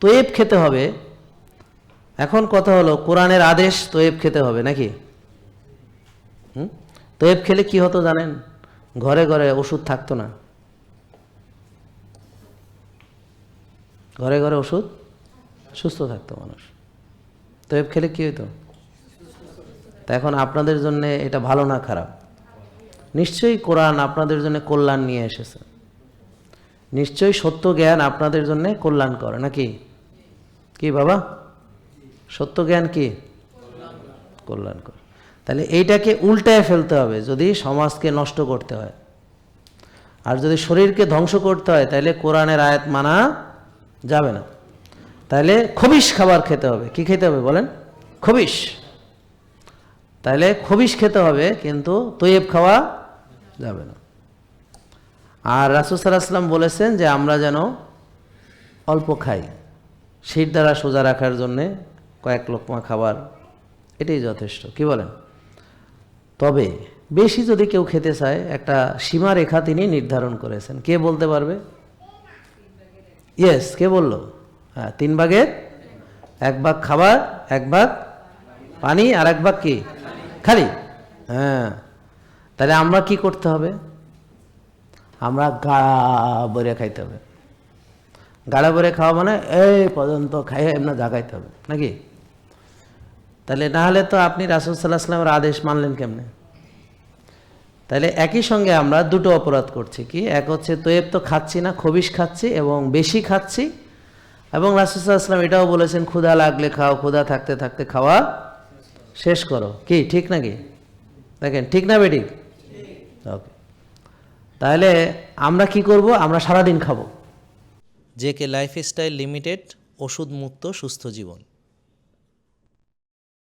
তৈব খেতে হবে। এখন কথা হলো, কোরআনের আদেশ তৈব খেতে হবে নাকি? তৈব খেলে কি হতো জানেন? ঘরে ঘরে ওষুধ থাকতো না, ঘরে ঘরে ওষুধ, সুস্থ থাকতো মানুষ। তৈব খেলে কি হতো? তা এখন আপনাদের জন্য এটা ভালো না খারাপ? নিশ্চয়ই কোরআন আপনাদের জন্য কল্যাণ নিয়ে এসেছে, নিশ্চয়ই সত্য জ্ঞান আপনাদের জন্য কল্যাণ করে নাকি? কি বাবা, সত্য জ্ঞান কি কল্যাণ করে? তাহলে এইটাকে উল্টায় ফেলতে হবে যদি সমাজকে নষ্ট করতে হয়। আর যদি শরীরকে ধ্বংস করতে হয় তাহলে কোরআনের আয়াত মানা যাবে না। তাহলে খবিশ খাবার খেতে হবে। কি খেতে হবে বলেন? খবিশ। তাহলে খবিশ খেতে হবে, কিন্তু তৈব খাওয়া যাবে না। আর রাসূল সাল্লাল্লাহু আলাইহি ওয়াসাল্লাম বলেছেন যে আমরা যেন অল্প খাই, শীত দ্বারা সোজা রাখার জন্যে কয়েক লোকমা খাবার, এটাই যথেষ্ট। কি বলেন? তবে বেশি যদি কেউ খেতে চায়, একটা সীমারেখা তিনি নির্ধারণ করেছেন। কে বলতে পারবে? ইয়েস, কে বলল? হ্যাঁ, 3 ভাগের 1 ভাগ খাবার, 1 ভাগ পানি, আর 1 ভাগ কি খালি। হ্যাঁ, তাহলে আমরা কি করতে হবে? আমরা গাড়া ভরে খাইতে হবে। গাড়া ভরে খাওয়া মানে এই পর্যন্ত খাইয়ে এমনি জাগাইতে হবে নাকি? তাহলে না হলে তো আপনি রাসূল সাল্লাল্লাহু আলাইহি ওয়াসাল্লামের আদেশ মানলেন কেমনে? তাহলে একই সঙ্গে আমরা দুটো অপরাধ করছি। কি? এক হচ্ছে তৈব তো খাচ্ছি না, খবিশ খাচ্ছি এবং বেশি খাচ্ছি। এবং রাসূল সাল্লাল্লাহু আলাইহি ওয়াসাল্লাম এটাও বলেছেন, ক্ষুধা লাগলে খাও, ক্ষুধা থাকতে থাকতে খাওয়া শেষ করো। কি ঠিক নাকি? দেখেন ঠিক না বেঠিক? ওকে, তাহলে আমরা কি করব? আমরা সারাদিন খাবো। জেকে লাইফস্টাইল লিমিটেড, ওষুধ মুক্ত সুস্থ জীবন।